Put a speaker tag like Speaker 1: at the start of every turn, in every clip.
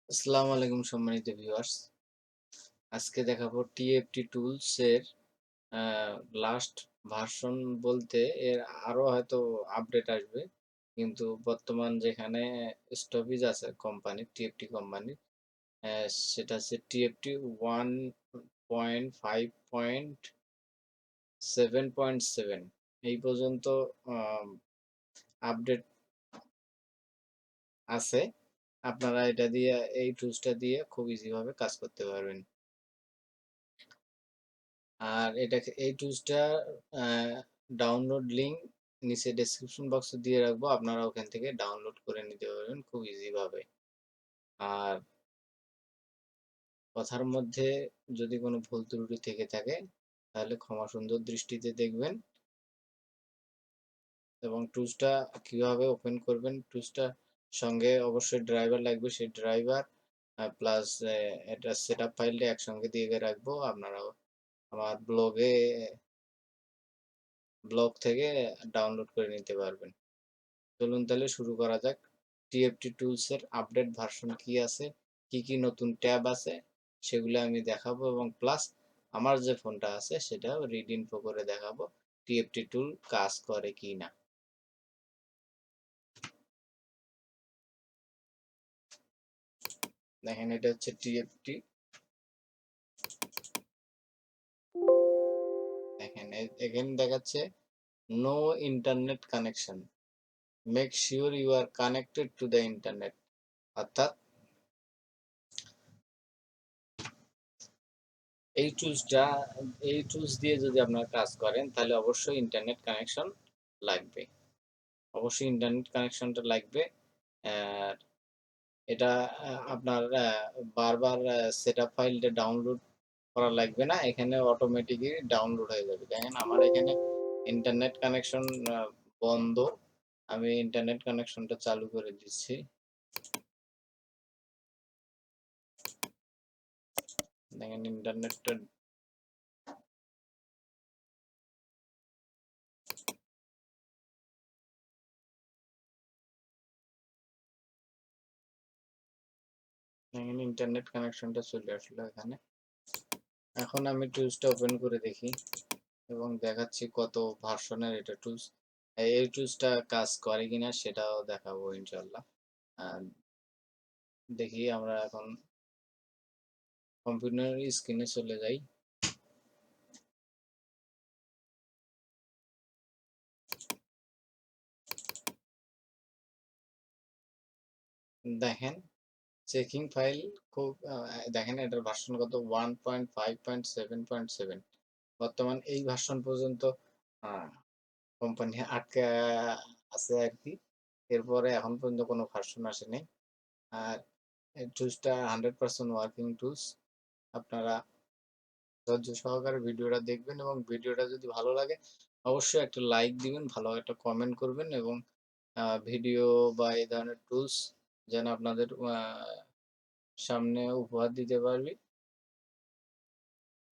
Speaker 1: আসসালামু আলাইকুম সম্মানিত ভিউয়ার্স। আজকে দেখাবো টিএফটি টুলস এর আ লাস্ট ভার্সন বলতে এর আরো হয়তো আপডেট আসবে। কিন্তু বর্তমান যেখানে স্টপেজ আছে কোম্পানির টিএফটি কোম্পানির অ্যা সেটা হচ্ছে টিএফটি 1.5.7.7 এই পর্যন্ত আম আপডেট আছে। আপনারা এটা দিয়ে এই টুলসটা দিয়ে খুব ইজি ভাবে কাজ করতে পারবেন। আর এটাকে এই টুলসটা আ ডাউনলোড লিঙ্ক নিচে ডেসক্রিপশন বক্সে দিয়ে রাখবো। আপনারা ওখান থেকে ডাউনলোড করে নিতে পারবেন খুব ইজি ভাবে। আর কথার মধ্যে যদি কোনো ভুল ত্রুটি থেকে থাকে তাহলে ক্ষমা সুন্দর দৃষ্টিতে দেখবেন এবং টুলসটা কিভাবে ওপেন করবেন, টুলসটার সঙ্গে অবশ্যই ড্রাইভার লাগবে। সেই ড্রাইভার প্লাস এটা সেটআপ ফাইলটা একসঙ্গে দিয়ে রাখবো। আপনারা আমার ব্লগ থেকে ডাউনলোড করে নিতে পারবেন। চলুন তাহলে শুরু করা যাক। টিএফটি টুলস এর আপডেট ভার্সন কি আছে, কি নতুন ট্যাব আছে সেগুলো আমি দেখাবো এবং প্লাস আমার যে ফোনটা আছে সেটাও রিড ইনফো করে দেখাবো টিএফটি টুল কাজ করে কিনা। দেখেন এটা হচ্ছে টিএফটি। দেখেন এখানে দেখাচ্ছে no internet connection. Make sure you are connected to the internet. অর্থাৎ এই টুলসটা এই টুলস দিয়ে যদি আপনারা কাজ করেন তাহলে অবশ্যই ইন্টারনেট কানেকশন লাগবে। অবশ্যই ইন্টারনেট কানেকশনটা লাগবে। আর এটা আপনার বারবার সেটআপ ফাইলটা ডাউনলোড করা লাগবে না। এখানে অটোমেটিকই ডাউনলোড হয়ে যাবে। দেখেন আমার এখানে ইন্টারনেট কানেকশন বন্ধ। আমি ইন্টারনেট কানেকশনটা চালু করে দিচ্ছি। দেখেন ইন্টারনেটটা দেখেন ইন্টারনেট কানেকশনটা চলে আসলো এখানে। এখন আমি টুলসটা ওপেন করে দেখি এবং দেখাচ্ছি কত ভার্সনের এটা টুলস। এই টুলসটা কাজ করে কিনা সেটাও দেখাবো ইনশাআল্লাহ। আ দেখি আমরা এখন কম্পিউটার স্ক্রিনে চলে যাই। দেখেন চেকিং ফাইল খুব দেখেন এটার ভার্সন কত 1.5.7.7 বর্তমান এই ভার্সন পর্যন্ত আ কোম্পানি আটকে আছে আরকি। এরপরে এখন পর্যন্ত কোনো ভার্সন আসেনি। আর এই টুলসটা 100% ওয়ার্কিং টুলস। আপনারা ধৈর্য সহকারে ভিডিওটা দেখবেন এবং ভিডিওটা যদি ভালো লাগে অবশ্যই একটা লাইক দিবেন, ভালো একটা কমেন্ট করবেন এবং ভিডিও বা এই ধরনের টুলস যেন আপনাদের সামনে উপহার দিতে পারবি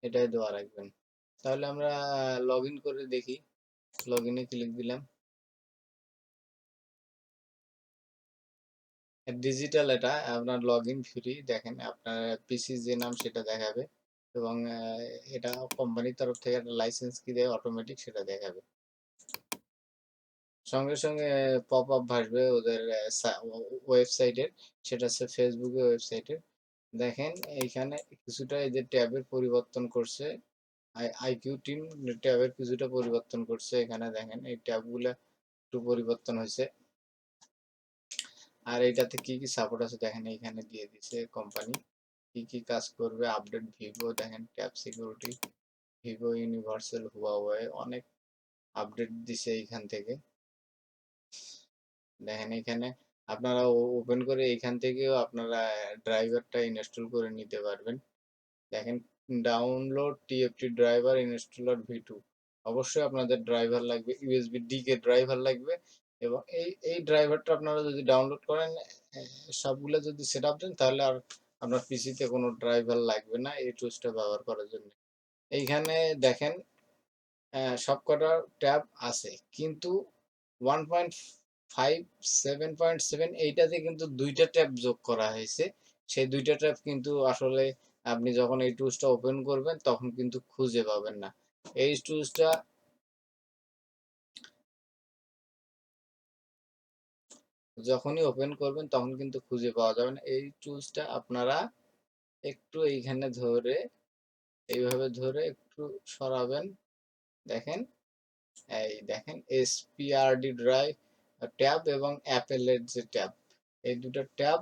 Speaker 1: এটাই দোয়া রাখবেন। তাহলে আমরা লগইন করে দেখি। লগইনে ক্লিক দিলাম। ডিজিটাল এটা আপনার লগইন ফ্রি। দেখেন আপনার পিসির যে নাম সেটা দেখাবে এবং এটা কোম্পানির তরফ থেকে একটা লাইসেন্স কি দেয় অটোমেটিক সেটা দেখাবে। সঙ্গে পপআপ ভাসবে ওদের ওয়েবসাইটের। সেটা হচ্ছে ফেসবুকের ওয়েবসাইটের। দেখেন এইখানে কিছুটা এদের ট্যাবের পরিবর্তন করছে। আইকিউ টিম ট্যাবের কিছুটা পরিবর্তন করছে। এখানে দেখেন এই ট্যাবগুলা একটু পরিবর্তন হয়েছে। আর এটাতে কি সাপোর্ট আছে দেখেন এইখানে দিয়ে দিছে কোম্পানি। কি কাজ করবে আপডেট ভিভো দেখেন tab security, Vivo universal, Huawei অনেক আপডেট দিছে এইখান থেকে। দেখেন এখানে আপনারা ওপেন করে এইখান থেকেও আপনারা ড্রাইভারটা ইনস্টল করে নিতে পারবেন। দেখেন ডাউনলোড টিএফটি ড্রাইভার ইনস্টলার ভি2 অবশ্যই আপনাদের ড্রাইভার লাগবে, ইউএসবি ডিকে ড্রাইভার লাগবে এবং এই ড্রাইভারটা আপনারা যদি ডাউনলোড করেন সবগুলো যদি সেট আপ দেন তাহলে আর আপনার পিসিতে কোনো ড্রাইভার লাগবে না এই টুলসটা ব্যবহার করার জন্য। এইখানে দেখেন সবকটা ট্যাব আছে কিন্তু 1.5 7.7 এইটাতে কিন্তু দুইটা ট্যাব যোগ করা হয়েছে। সেই ২ টা ট্যাব কিন্তু আসলে আপনি যখন এই টুলসটা ওপেন করবেন তখন কিন্তু খুঁজে পাবেন না। এই টুলসটা যখনই ওপেন করবেন তখন কিন্তু খুঁজে পাওয়া যাবে না। এই টুলসটা আপনারা একটু এইখানে ধরে, এইভাবে ধরে একটু সরাবেন। দেখেন, এই দেখেন SPRD ড্রাইভ ট্যাব এবং অ্যাপেলের যে ট্যাব, এই ২ টা ট্যাব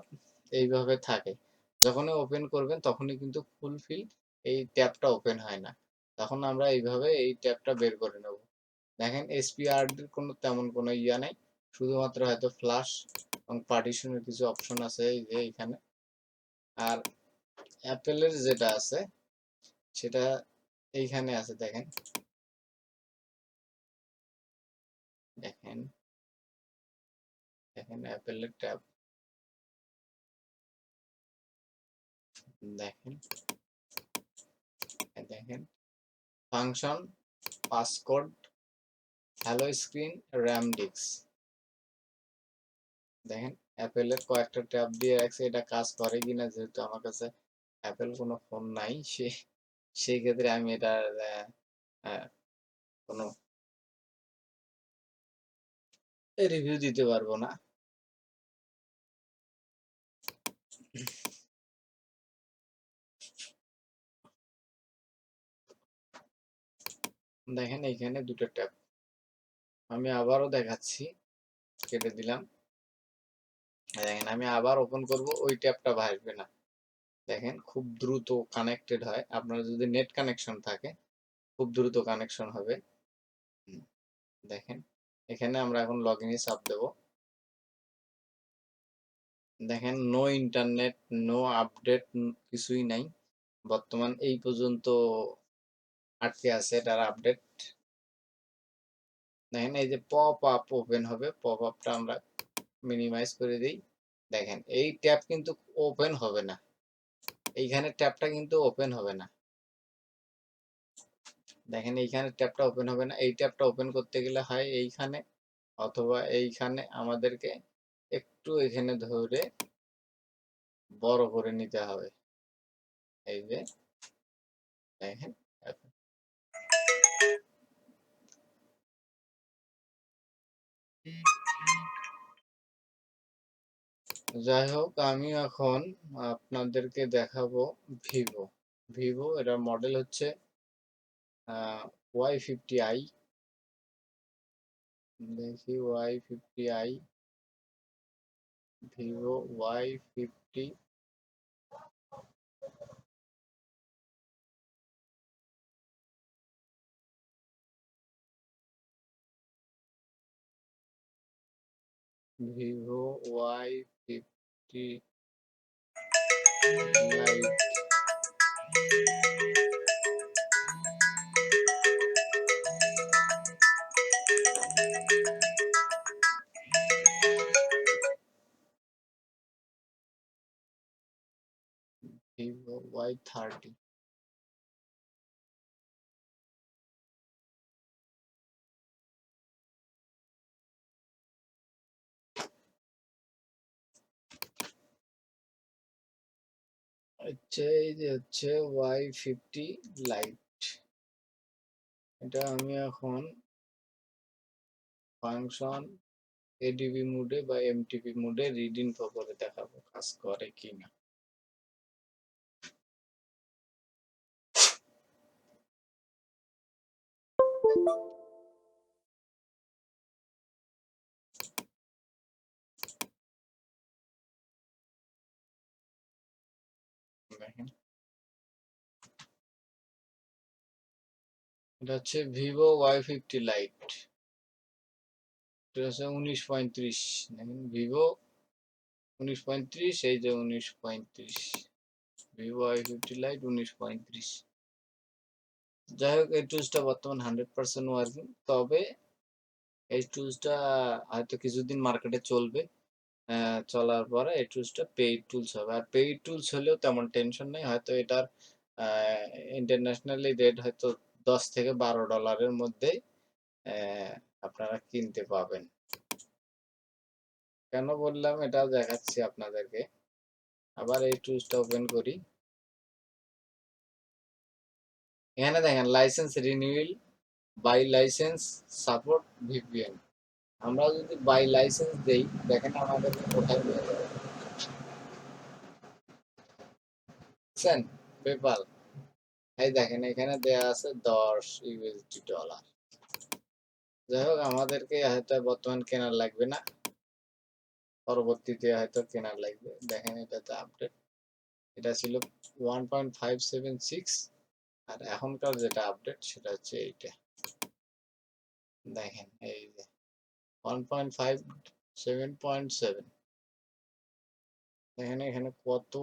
Speaker 1: এইভাবে থাকে। যখনই ওপেন করবেন তখনই কিন্তু ফুলফিল এই ট্যাবটা ওপেন হয় না। তখন আমরা এইভাবে এই ট্যাবটা বের করে নেব। দেখেন SPRD র তেমন কোনো ইয়া নাই। শুধুমাত্র হয়তো ফ্লাশ এবং পার্টিশনের কিছু অপশন আছে এই যে এইখানে। আর অ্যাপেলের যেটা আছে সেটা এইখানে আছে দেখেন, দেখেন, দেখেন অ্যাপেলের ট্যাব দেখেন, দেখেন function, passcode, hello screen, RAM disk. দেখেন অ্যাপেলের কয়েকটা ট্যাব দিয়ে রাখছে, এটা কাজ করে কিনা যেহেতু আমার কাছে অ্যাপেল কোনো ফোন নাই সেই ক্ষেত্রে আমি এটার কোনো রিভিউ দিতে পারবো না। দেখেন এইখানে ২ টা ট্যাব। আমি আবারও দেখাচ্ছি, কেটে দিলাম। দেখেন আমি আবার ওপেন করব, ওই ট্যাবটা ভাসবে না। দেখেন খুব দ্রুত কানেক্টেড হয়। আপনার যদি নেট কানেকশন থাকে খুব দ্রুত কানেকশন হবে। দেখেন এখানে আমরা এখন লগইনে চাপ দেব। দেখেন নো ইন্টারনেট, নো আপডেট, কিছুই নাই। বর্তমান এই পর্যন্ত আটকে আছে এটার আপডেট। দেখেন এই যে পপ আপ ওপেন হবে, পপ আপটা আমরা মিনিমাইজ করে দিই। দেখেন এই ট্যাব কিন্তু ওপেন হবে না, এইখানে ট্যাবটা কিন্তু ওপেন হবে না। দেখেন এইখানে ট্যাবটা ওপেন হবে না। এই ট্যাবটা ওপেন করতে গেলে হয় এইখানে অথবা এইখানে আমাদেরকে একটু এখানে ধরে বড় করে নিতে হবে। এই যে দেখেন, যাই হোক আমি এখন আপনাদেরকে দেখাবো ভিভো। ভিভো এটার মডেল হচ্ছে Y50i। দেখি Y50i, Vivo Y50, Vivo Y50 light. Vivo Y30। হচ্ছে এই যে হচ্ছে Y50 লাইট। এটা আমি এখন ফাংশন, এডিবি মোডে বা এমটিপি মোডে রিড ইনফো করে দেখাবো কাজ করে কিনা। দেখেন এটা হচ্ছে ভিভো Y50 লাইট। এটা হচ্ছে 1935। দেখেন ভিভো 1935, এই যে 1935, ভিভো Y50 লাইট 1935। যাই হোক এই টুলসটা বর্তমান 100% ওয়ার্কিং, তবে এই টুলসটা হয়তো কিছুদিন মার্কেটে চলবে। চলার পরে এই টুলসটা পেইড টুলস হবে। আর পেইড টুলস হলেও তেমন টেনশন নেই। হয়তো এটার ইন্টারন্যাশনালি রেট হয়তো $10 থেকে $12 মধ্যেই আপনারা কিনতে পাবেন। কেন বললাম এটা দেখাচ্ছি আপনাদেরকে। আবার এই টুলসটা ওপেন করি। এখানে দেখেন licence renewal, buy licence, support VPN. আমরা যদি বাই লাইসেন্স দেই, দেখেন আমাদেরকে কোথায় নিয়ে যাবে। বুঝছেন? পেপাল। এই দেখেন এখানে দেয়া আছে $10। যাই হোক, আমাদেরকে হয়তো বর্তমান কেনার লাগবে না, পরবর্তীতে হয়তো কেনার লাগবে। দেখেন এটাতে আপডেট, এটা ছিল 1.576, আর এখনকার যেটা আপডেট সেটা হচ্ছে এইটা। দেখেন এই যে 1.57.7। দেখেন এখানে কত।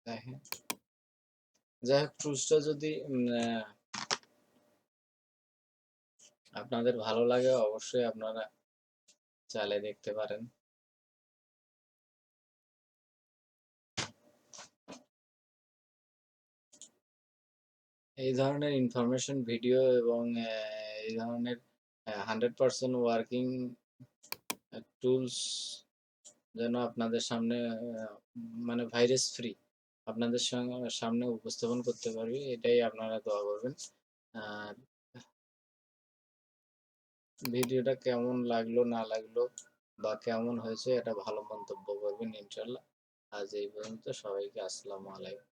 Speaker 1: দেখেন, যাই হোক, টুলসটা যদি আপনাদের ভালো লাগে অবশ্যই আপনারা চালিয়ে দেখতে পারেন। এই ধরনের ইনফরমেশন ভিডিও এবং এই ধরনের 100% ওয়ার্কিং টুলস যেন আপনাদের সামনে মানে ভাইরাস ফ্রি আপনাদের সামনে উপস্থাপন করতে পারবি, এটাই আপনারা দোয়া করবেন। আর ভিডিওটা কেমন লাগলো না লাগলো বা কেমন হয়েছে এটা ভালো মন্তব্য করবেন ইনশাল্লাহ। আজ এই পর্যন্ত, সবাইকে আসসালামু আলাইকুম।